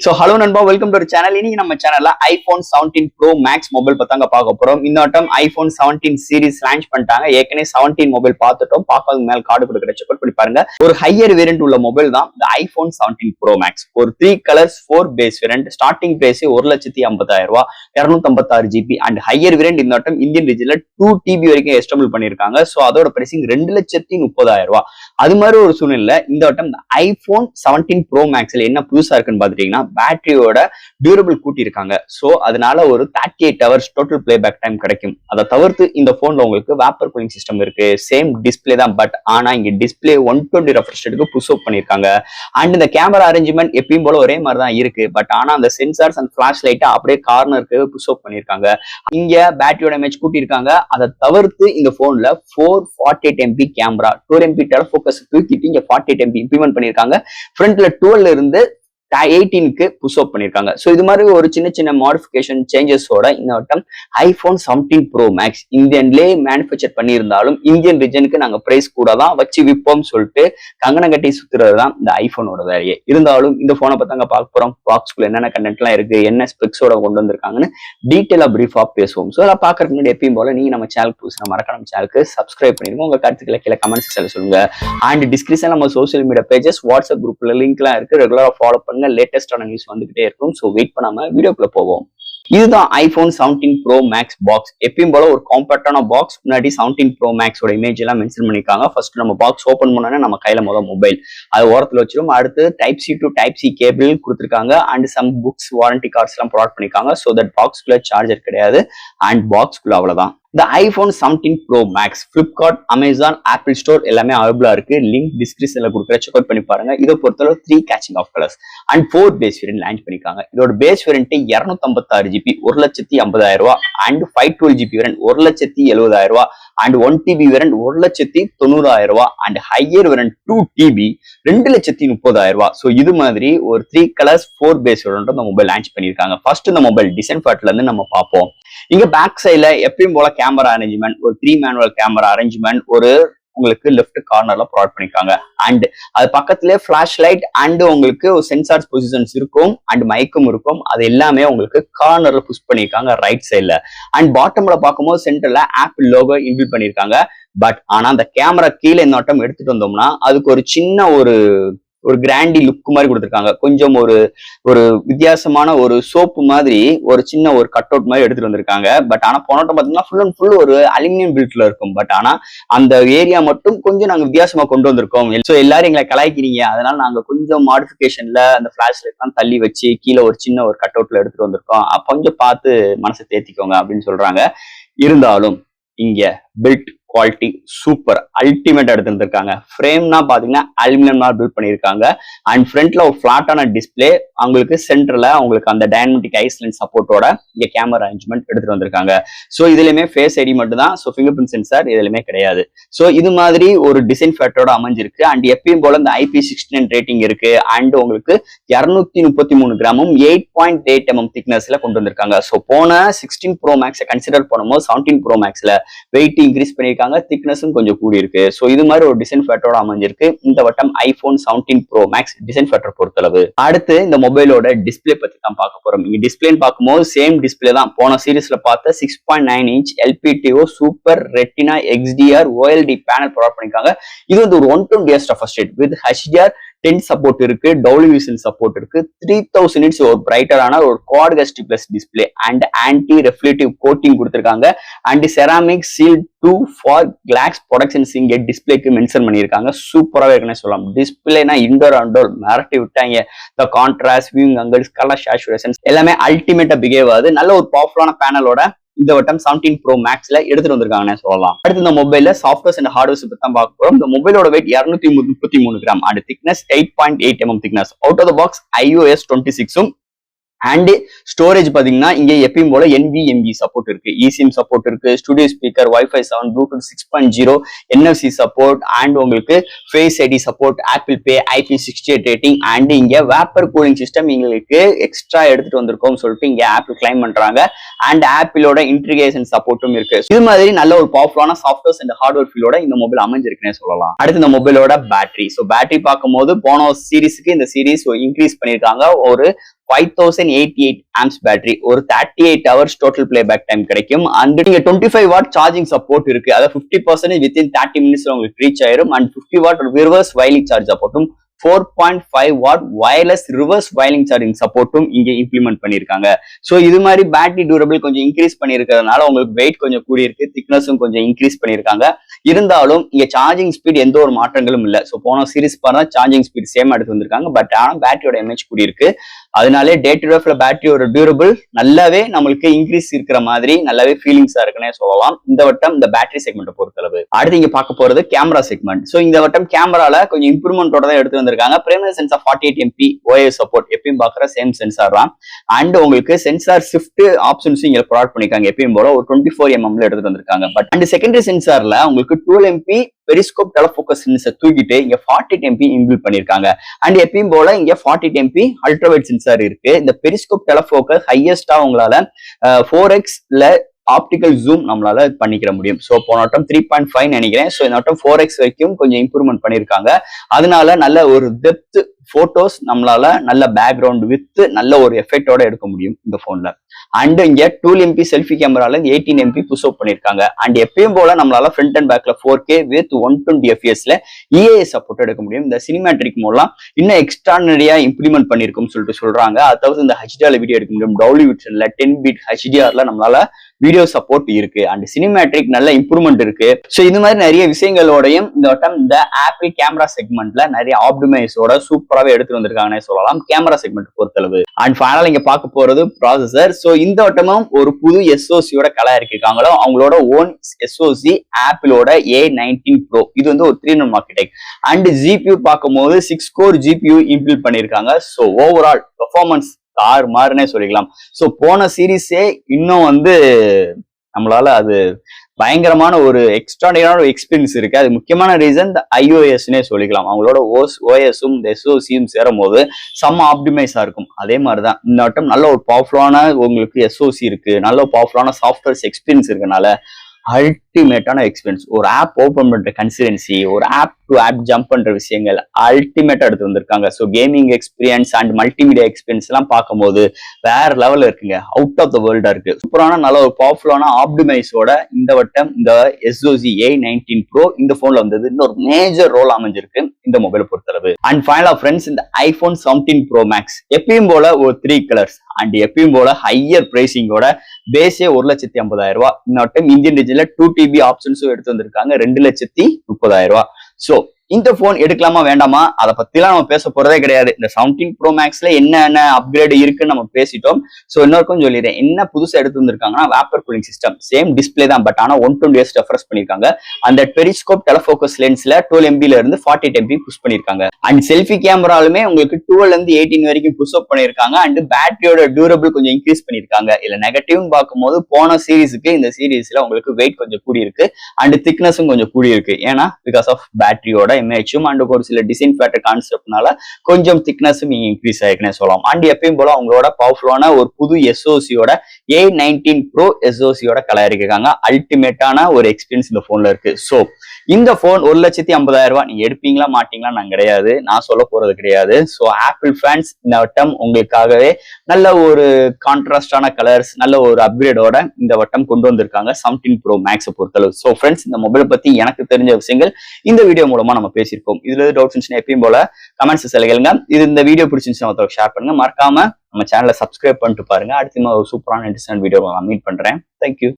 So hello நண்பா, welcome to ஒரு channel. இன்னைக்கு நம்ம சேனல்ல ஐபோன் 17 ப்ரோ மேக்ஸ் மொபைல் பத்தாங்க பார்க்க போறோம். இந்த வட்டம் ஐபோன் 17 சீரிஸ் லான்ச் பண்ணிட்டாங்க. ஏற்கனவே 17 மொபைல் பார்த்துட்டோம். பார்க்காத மேல் கார்டு கொடுக்குற செக் அவுட் பண்ணி பாருங்க. ஒரு ஹையர் வேரியன்ட் உள்ள மொபைல் தான் இந்த ஐபோன் 17 ப்ரோ மேக்ஸ். ஒரு 3 colours 4 base variant. Starting price 1,50,000 ரூபாய், 256 ஜிபி அண்ட் ஹையர் வேரியன்ட் இந்த வட்டம் இந்தியன் ரிஜில 2 TB வரைக்கும் எஸ்டபிள் பண்ணிருக்காங்க. சோ அதோட பிரைசிங் 2,30,000 ரூபாய். அது மாதிரி ஒரு சூழ்நிலை இந்த வட்டம் இந்த ஐபோன் 17 ப்ரோ மேக்ஸ்ல என்ன புதுசா இருக்குன்னு பாத்துட்டீங்கன்னா பேட்டரியோட டியூரபிள் கூட்டி இருக்காங்க. சோ அதனால ஒரு 38 ஹவர்ஸ் டோட்டல் பிளேபேக் டைம் கிடைக்கும். அதை தவிர்த்து இந்த போன்ல உங்களுக்கு வேப்பர் கூலிங் சிஸ்டம் இருக்கு. சேம் டிஸ்பிளே தான், பட் ஆனா இங்க டிஸ்பிளே 120 ரெஃப்ரெஷ் ரேட்டுக்கு புஷ் அப் பண்ணிருக்காங்க. அண்ட் இந்த கேமரா அரேஞ்ச்மெண்ட் எப்பயும் போல ஒரே மாதிரி தான் இருக்கு. பட் ஆனா அந்த சென்சார்ஸ் அண்ட் ஃபிளாஷ் லைட் அப்படியே கார்னருக்கு புஷ் அப் பண்ணிருக்காங்க. இங்க பேட்டரியோட இமேஜ் கூட்டி இருக்காங்க. அதை தவிர்த்து இந்த போன்ல 448 MP கேமரா, 12 MP டெலஃபோக்கஸ் தூக்கிட்டு இங்க 48 MP இம்ப்ளிமெண்ட் பண்ணிருக்காங்க. ஃப்ரண்ட்ல 12 இருந்து 18க்கு புஷ் அப் பண்ணிருக்காங்க. சோ இது மாதிரி ஒரு சின்ன சின்ன மாடிஃபிகேஷன் சேஞ்சஸோட இந்த வட்டம் ஐபோன் 17 ப்ரோ மேக்ஸ் இந்தியன்லே மேனுஃபேக்சர் பண்ணியிருந்தாலும் இந்தியன் ரீஜனுக்கு நாங்க பிரைஸ் கூட தான் வச்சு விற்போம் சொல்லிட்டு கங்கணம் கட்டி சுத்துறது தான் இந்த ஐபோனோட வேலையே. இருந்தாலும் இந்த போனை பத்தாங்க பார்க்க போறோம். பாக்ஸ்குள்ள என்னென்ன கண்டென்ட் எல்லாம் இருக்கு, என்ன ஸ்பெக்ஸோட கொண்டு வந்திருக்காங்கன்னு டீட்டெயிலா பிரீஃபா பேசுவோம். சோ அதெல்லாம் பாக்குறதுக்கு முன்னாடி எப்பயும் போல நீங்க நம்ம சேனல் புதுசா மறக்காம சேனலுக்கு சப்ஸ்கிரைப் பண்ணிருங்க. உங்க கருத்துக்களை கீழே கமெண்ட்ஸ் சொல்லுங்க. அண்ட் டிஸ்கிரிப்ஷன் நம்ம சோசியல் மீடியா பேஜஸ், வாட்ஸ்அப் குரூப்ல லிங்க் எல்லாம் இருக்கு. ரெகுலரா ஃபாலோ பண்ணுங்க. லேட்டஸ்டான நியூஸ் வந்துகிட்டே இருக்கும். சோ வெயிட் பண்ணாம வீடியோக்குள்ள போவோம். இதுதான் ஐபோன் 17 ப்ரோ மேக்ஸ் பாக்ஸ். எப்பயும் போல ஒரு காம்பேக்டான பாக்ஸ். முன்னாடி 17 ப்ரோ மேக்ஸோட இமேஜ் எல்லாம் மென்ஷன் பண்ணிருக்காங்க. ஃபர்ஸ்ட் நம்ம பாக்ஸ் ஓபன் பண்ணோம்னா நம்ம கையில மொபைல் அது ஓரத்துல வச்சிரும். அடுத்து type C to type C cable கொடுத்திருக்காங்க. And some books, warranty cards எல்லாம் ப்ரொவைட் பண்ணிருக்காங்க. சோ தட் பாக்ஸ்குள்ள சார்ஜர் கிடையாது. அண்ட் பாக்ஸ்குள்ள அவ்வளவுதான். இந்த iPhone 17 pro max Flipkart, Amazon, Apple store எல்லாமே அவைலபிளா இருக்கு. லிங்க் டிஸ்கிரிப்ஷன்ல கொடுக்குற செக் அவுட் பண்ணி பாருங்க. இதை பொறுத்தளவு 3 கேச்சிங் of colours and 4 base variant launch பண்ணிருக்காங்க. இதோட பேஸ் வேரியன்ட் 256 ஜிபி 1,50,000 ரூபாய் அண்ட் 512 ஜிபி வேரியன்ட் 1,70,000 ரூபாய் அண்ட் 1 TB வேரியன்ட் 1,90,000 ரூபாய் அண்ட் ஹையர் வேரியன்ட் 2 TB 2,30,000 ரூபாய். சோ இது மாதிரி ஒரு 3 கலர்ஸ் 4 பேஸ் வேரியன்ட் இந்த மொபைல் லான்ச் பண்ணிருக்காங்க. ஃபர்ஸ்ட் இந்த மொபைல் டிசைன் பார்ட்ல இருந்து நம்ம பார்ப்போம். இங்க பேக் சைட்ல எப்பயும் போல கேமரா அரேஞ்ச்மெண்ட், ஒரு 3 மேனுவல் கேமரா அரேஞ்ச்மெண்ட் ஒரு உங்களுக்கு லெஃப்ட் கார்னர்ல ப்ரொவைட் பண்ணிருக்காங்க. அண்ட் அது பக்கத்திலே ஃபிளாஷ் லைட் அண்ட் உங்களுக்கு ஒரு சென்சார்ஸ் பொசிஷன்ஸ் இருக்கும் அண்ட் மைக்கும் இருக்கும். அது எல்லாமே உங்களுக்கு கார்னர்ல புஷ் பண்ணிருக்காங்க ரைட் சைட்ல. அண்ட் பாட்டம்ல பார்க்கும்போது சென்டர்ல ஆப்பிள் லோகோ இன்பில்ட் பண்ணிருக்காங்க. பட் ஆனா அந்த கேமரா கீழே இந்த வட்டம் எடுத்துட்டு வந்தோம்னா அதுக்கு ஒரு சின்ன ஒரு கிராண்டி லுக் மாதிரி கொடுத்துருக்காங்க. கொஞ்சம் ஒரு வித்தியாசமான ஒரு சோப்பு மாதிரி ஒரு சின்ன ஒரு கட் அவுட் மாதிரி எடுத்துட்டு வந்திருக்காங்க. பட் ஆனா போனோட்டம் பாத்தீங்கன்னா ஃபுல் அண்ட் ஃபுல் ஒரு அலுமினியம் பில்ட்ல இருக்கும். பட் ஆனா அந்த ஏரியா மட்டும் கொஞ்சம் நாங்க வித்தியாசமா கொண்டு வந்திருக்கோம். ஸோ எல்லாரும் எங்களை கலாய்க்கிறீங்க, அதனால நாங்க கொஞ்சம் மாடிஃபிகேஷன்ல அந்த பிளாஷ் லைட் எல்லாம் தள்ளி வச்சு கீழே ஒரு சின்ன ஒரு கட் அவுட்ல எடுத்துட்டு வந்திருக்கோம். கொஞ்சம் பார்த்து மனசை தேத்திக்கோங்க அப்படின்னு சொல்றாங்க. இருந்தாலும் இங்க பில்ட் குவாலிட்டி சூப்பர் அல்டிமேட் எடுத்துருக்காங்க. ஃப்ரேம்னா பாத்தீங்கன்னா அலுமினியம் பில்ட் பண்ணிருக்காங்க. அண்ட் ஃப்ரண்ட்ல ஒரு பிளாட்டான டிஸ்பிளே, அவங்களுக்கு சென்டர்ல உங்களுக்கு அந்த டைனமிக் ஐஸ்லண்ட் சப்போர்ட்டோட இங்க கேமரா அரேஞ்ச்மெண்ட் எடுத்துட்டு வந்திருக்காங்க. சோ இதுலயுமே ஃபேஸ் ஐடி மட்டும் தான். சோ ஃபிங்கர் பிரிண்ட் சென்சார் இதுலயுமே கிடையாது. சோ இது மாதிரி ஒரு டிசைன் ஃபேக்டரோட அமைஞ்சிருக்கு. அண்ட் எப்பயும் போல இந்த IP69 ரேட்டிங் இருக்கு. அண்ட் உங்களுக்கு 233 கிராமும் 8.8 mm திக்னஸ்ல கொண்டு வந்திருக்காங்க. சோ போன 16 ப்ரோ மேக்ஸ் கன்சிடர் பண்ணும்போது 17 ப்ரோ மேக்ஸ்ல வெயிட் இன்க்ரீஸ் பண்ணி திக்னஸும் கொஞ்சம் கூடி இருக்கு. சோ இது மாதிரி ஒரு டிசைன் ஃபேக்டரோட அமைஞ்சிருக்கு இந்த வட்டம் iPhone 17 pro max design factor பொறுத்தளவு. அடுத்து இந்த மொபைலோட டிஸ்பிளே பத்தி தான் பார்க்க போறோம். இங்க டிஸ்பிளேன்னு பார்க்கும்போது சேம் டிஸ்பிளே தான் போன சீரிஸ்ல பார்த்த 6.9 inch LPTO super retina XDR OLED panel provide பண்ணிருக்காங்க. இது வந்து ஒரு 120 Hz refresh rate with HDR10 support இருக்கு, டபுள்யூ விசில் சப்போர்ட் இருக்கு, 3000 nits ஒரு பிரைட்டரான ஒரு quad HD plus display and anti reflective coating கொடுத்திருக்காங்க. And ceramic shield 2 for glass protection சிங் டிஸ்பிளேக்கு மென்ஷன் பண்ணியிருக்காங்க. சூப்பராகவே இருக்குன்னு சொல்லலாம். டிஸ்பிளேனா இண்டோர் அவுட்டோர் மிரட்டி விட்டாங்க. The contrast, viewing angles, colour saturations எல்லாமே அல்டிமேட்டா பிஹேவ் ஆகுது. நல்ல ஒரு பவர்ஃபுல்லான பேனலோட இந்த வட்டம் 17 ப்ரோ மேக்ஸ்ல எடுத்துட்டு வந்திருக்காங்கன்னு சொல்லலாம். அடுத்து இந்த மொபைல்ல சாஃப்ட்வேர்ஸ் அண்ட் ஹார்ட்வேர்ஸ் பத்தி தான் பார்க்க போறோம். இந்த மொபைலோட weight 233 gram and thickness 8.8 mm thickness. Out of the box iOS 26 and storage பாத்தீங்கன்னா இங்க எப்பயும் போல NVMe சப்போர்ட் இருக்கு, eSIM சப்போர்ட் இருக்கு, studio speaker, Wi-Fi 7, Bluetooth 6.0, NFC support and உங்களுக்கு face ID support, Apple Pay, IP68 rating and இங்க vapour cooling system எங்களுக்கு extra எடுத்துட்டு வந்திருக்கோம் சொல்லிட்டு இங்க ஆப்பிள் கிளைம் பண்றாங்க. அண்ட் ஆப்பிளோட இன்டிகிரேஷன் சப்போர்ட்டும் இருக்கு. இது மாதிரி நல்ல ஒரு பவர்ஃபுல்லான சாஃப்ட்வேர்ஸ் அண்ட் ஹார்ட்வேர் ஃபீலோட இந்த மொபைல் அமைஞ்சிருக்குன்னே சொல்லலாம். அடுத்து இந்த மொபைலோட பேட்டரி. ஸோ பேட்டரி பார்க்கும்போது போன சீரிஸ்க்கு இந்த சீரிஸ் இன்க்ரீஸ் பண்ணிருக்காங்க. ஒரு 5088 ஆம்ஸ் பேட்டரி, ஒரு 38 hours total playback time கிடைக்கும். அண்ட் நீங்க 25 வாட் சார்ஜிங் சப்போர்ட் இருக்கு. அதாவது 50% வித்தின் 30 மினிட்ஸ்ல உங்களுக்கு ரீச் ஆயிரும். அண்ட் 50 வாட் ரிவர்ஸ் வயலிங் சார்ஜ் சப்போர்ட்டும் 4.5 வாட் வயர்லெஸ் ரிவர்ஸ் வயலிங் சார்ஜிங் சப்போர்ட்டும் இங்க இம்ப்ளிமெண்ட் பண்ணிருக்காங்க. சோ இது மாதிரி பேட்டரி டியூரபிள் கொஞ்சம் இன்க்ரீஸ் பண்ணிருக்கிறதுனால உங்களுக்கு வெயிட் கொஞ்சம் கூடி இருக்கு, திக்னஸும் கொஞ்சம் இன்க்ரீஸ் பண்ணிருக்காங்க. இருந்தாலும் இங்க சார்ஜிங் ஸ்பீட் எந்த ஒரு மாற்றங்களும் இல்ல. சோ போன சீரிஸ் பார்த்தா சார்ஜிங் ஸ்பீட் சேம் எடுத்து வந்திருக்காங்க. பட் ஆனா பேட்டரியோட எம்ஏஹெச் கூடி இருக்கு. அதனாலே டே டு டே பேட்டரியோட டியூரபிள் நல்லாவே நம்மளுக்கு இன்க்ரீஸ் இருக்கிற மாதிரி நல்லாவே ஃபீலிங்ஸா இருக்குன்னே சொல்லலாம் இந்த வட்டம் இந்த பேட்டரி செக்மெண்ட் பொறுத்தளவு. அடுத்து இங்க பார்க்க போறது கேமரா செக்மெண்ட். சோ இந்த வட்டம் கேமரால கொஞ்சம் இம்ப்ரூவ்மெண்டோட தான் எடுத்து வந்திருக்காங்க. Primary sensor 48 MP OIS support, எப்பயும் பார்க்குற சேம் சென்சார் தான். அண்ட் உங்களுக்கு சென்சார் ஷிஃப்ட் ஆப்ஷன்ஸ் இங்க ப்ரொவைட் பண்ணிருக்காங்க. எப்பயும் போல ஒரு 24 mm எடுத்துட்டு வந்திருக்காங்க. பட் அண்ட் செகண்டரி சென்சார்ல உங்களுக்கு 12 MP பெரிஸ்கோப் டெலஃபோக்கஸ் சென்சர் தூக்கிட்டு இங்க 48 MP இன்பில்ட் பண்ணிருக்காங்க. அண்ட் எப்பயும் போல இங்க 48 MP அல்ட்ராவைட் சென்சார் இருக்கு. இந்த பெரிஸ்கோப் டெலஃபோக்கஸ் ஹையஸ்டா உங்களால 4x ஆப்டிகல் ஜூம் நம்மளால பண்ணிக்கிற முடியும். ஸோ போன வட்டம் 3.5 நினைக்கிறேன். ஸோ இந்த வட்டம் 4x வரைக்கும் கொஞ்சம் இம்ப்ரூவ்மெண்ட் பண்ணிருக்காங்க. அதனால நல்ல ஒரு டெப்த் போட்டோஸ் நம்மளால நல்ல பேக்ரவுண்ட் வித் நல்ல ஒரு எஃபெக்டோட எடுக்க முடியும் இந்த போன்ல. அண்ட் இங்க 12 MP செல்ஃபி கேமரால 18 MP புஷ் அப் பண்ணிருக்காங்க. அண்ட் எப்பயும் போல நம்மளால ஃப்ரண்ட் அண்ட் பேக்ல 4K with 120 FPS EAS support எடுக்க முடியும். இந்த சினிமேட்ரிக் மோட்லாம் இன்னும் எக்ஸ்ட்ரானரியா இம்ப்ளிமெண்ட் பண்ணிருக்கும்னு சொல்லிட்டு சொல்றாங்க. அதாவது இந்த HDR வீடியோ எடுக்க முடியும். டபிள்யூ விஷன்ல 10 bit HDRல நம்மளால வீடியோ சப்போர்ட் இருக்கு. அண்ட் சினிமேட்ரிக் நல்ல இம்ப்ரூவ்மெண்ட் இருக்கு. ஸோ இது மாதிரி நிறைய விஷயங்களோடையும் இந்த வட்டம் இந்த ஆப்பிள் கேமரா செக்மெண்ட்ல நிறைய ஆப்டிமைஸோட சூப்பராகவே எடுத்துட்டு வந்திருக்காங்கன்னு சொல்லலாம் கேமரா செக்மெண்ட் பொறுத்தளவு. அண்ட் ஃபைனலா இங்க பார்க்க போறது ப்ராசஸர். ஸோ இந்த வட்டமும் ஒரு புது SoCயோட கலா இருக்காங்களோ அவங்களோட ஓன் SoC ஆப்பிளோட A19 Pro. இது வந்து ஒரு 3-in-1 ஆர்க்கிடெக்ட். அண்ட் GPU பார்க்கும்போது 6 core GPU இம்ப்ளிமெண்ட் பண்ணிருக்காங்க. ஸோ ஓவரால் பெர்ஃபார்மன்ஸ் மாறுனே சொல்லிக்கலாம். சோ போன சீரீஸே இன்னும் வந்து நம்மளால அது பயங்கரமான ஒரு எக்ஸ்ட்ராடினரியான எக்ஸ்பீரியன்ஸ் இருக்கு. அது முக்கியமான ரீசன் இந்த iOSனே சொல்லிக்கலாம். அவங்களோட OSம் இந்த SoCயும் சேரும் போது செம்ம ஆப்டிமைஸா இருக்கும். அதே மாதிரிதான் இந்த வட்டம் நல்ல ஒரு பவர்ஃபுல்லான உங்களுக்கு SoC இருக்கு, நல்ல பவர்ஃபுல்லான சாஃப்ட்வேர்ஸ் எக்ஸ்பீரியன்ஸ் இருக்கனால அல்டிமேட்டான எக்ஸ்பீரியன்ஸ். ஒரு ஆப் ஓபன் பண்ற கன்சிடென்சி, ஒரு ஆப் டு ஆப் ஜம்ப் பண்ற விஷயங்கள் அல்டிமேட்டா எடுத்து வந்திருக்காங்க. So gaming experience and multimedia experience எல்லாம் பார்க்கும்போது வேற லெவல்ல இருக்குங்க. அவுட் ஆஃப் த வேர்ல்டா இருக்கு. சூப்பரான நல்ல ஒரு பவர்ஃபுல்லான ஆப்டிமைஸோட இந்த வட்டம் இந்த SoC A19 Pro இந்த போன்ல வந்தது இன்னொரு மேஜர் ரோல் அமைஞ்சிருக்கு இந்த மொபைலை பொறுத்தளவு. அண்ட் ஃபைனலா ஃப்ரெண்ட்ஸ் இந்த iPhone 17 Pro Max எப்பயும் போல ஒரு 3 கலர்ஸ் அண்ட் எப்பயும் போல ஹையர் பிரைசிங்கோட பேஸே 1,50,000 ரூபாய். இந்த வட்டம் இந்தியன் ரீஜன்ல 2 TB ஆப்ஷன்ஸும் எடுத்து வந்திருக்காங்க 2,30,000 ரூபாய். சோ இந்த போன் எடுக்கலாமா வேண்டாமா அதை பத்திலாம் நம்ம பேச போறதே கிடையாது. இந்த 17 Pro Maxல என்ன அப்கிரேட் இருக்குன்னு நம்ம பேசிட்டோம். சோ இன்னொருக்கும் சொல்லிடுறேன், என்ன புதுசா எடுத்து வந்திருக்காங்கன்னா vapour cooling system, same display தான். பட் ஆனா 120 Hz ரெஃப்ரெஷ் பண்ணிருக்காங்க. அந்த பெரிஸ்கோப் டெலஃபோக்கஸ் லென்ஸ்ல 12 MB இருந்து 48 MB புஷ் பண்ணிருக்காங்க. அண்ட் செல்ஃபி கேமராலுமே உங்களுக்கு 12 இருந்து 18 வரைக்கும் புஷ் அப் பண்ணிருக்காங்க. அண்ட் பேட்டரியோட டியூரபிள் கொஞ்சம் இன்க்ரீஸ் பண்ணிருக்காங்க. இல்ல நெகட்டிவ்னு பார்க்கும்போது போன சீரீஸுக்கு இந்த சீரீஸ்ல உங்களுக்கு வெயிட் கொஞ்சம் கூடி இருக்கு அண்ட் திக்னஸும் கொஞ்சம் கூடி இருக்கு. ஏன்னா பிகாஸ் ஆஃப் பேட்டரியோட எம்ஏஹெச்சும் அண்ட் ஒரு சில டிசைன் ஃபேக்டர் கான்செப்ட்னால கொஞ்சம் திக்னஸும் இன்க்ரீஸ் ஆயிருக்குன்னு சொல்லலாம். அண்ட் எப்பயும் போல அவங்களோட பவர்ஃபுல்லான ஒரு புது SoCயோட A19 Pro SoCயோட கலர் இருக்காங்க. அல்டிமேட்டான ஒரு எக்ஸ்பீரியன்ஸ் இந்த போன்ல இருக்கு. சோ இந்த போன் 1,50,000 ரூபாய் நீங்க எடுப்பீங்களா மாட்டீங்களா நான் கிடையாது, நான் சொல்ல போறது கிடையாது. ஸோ ஆப்பிள் ஃபேன்ஸ் இந்த வட்டம் உங்களுக்காகவே நல்ல ஒரு கான்ட்ராஸ்டான கலர்ஸ் நல்ல ஒரு அப்கிரேடோட இந்த வட்டம் கொண்டு வந்திருக்காங்க 17 Pro Max பொறுத்தளவு. ஸோ ஃப்ரெண்ட்ஸ் இந்த மொபைல் பத்தி எனக்கு தெரிஞ்ச விஷயங்கள் இந்த வீடியோ மூலமா நம்ம பேசியிருக்கோம். இதுல டவுட்ஸ் இருந்துச்சுன்னா எப்பயும் போல கமெண்ட்ஸ் கேளுங்க. இது இந்த வீடியோ பிடிச்சிருந்துச்சுன்னா ஒருத்தருக்கு ஷேர் பண்ணுங்க. மறக்காம நம்ம சேனலை சப்ஸ்கிரைப் பண்ணிட்டு பாருங்க. அடுத்து ஒரு சூப்பரான இன்ட்ரெஸ்டான வீடியோ நான் மீட் பண்றேன். தேங்க்யூ.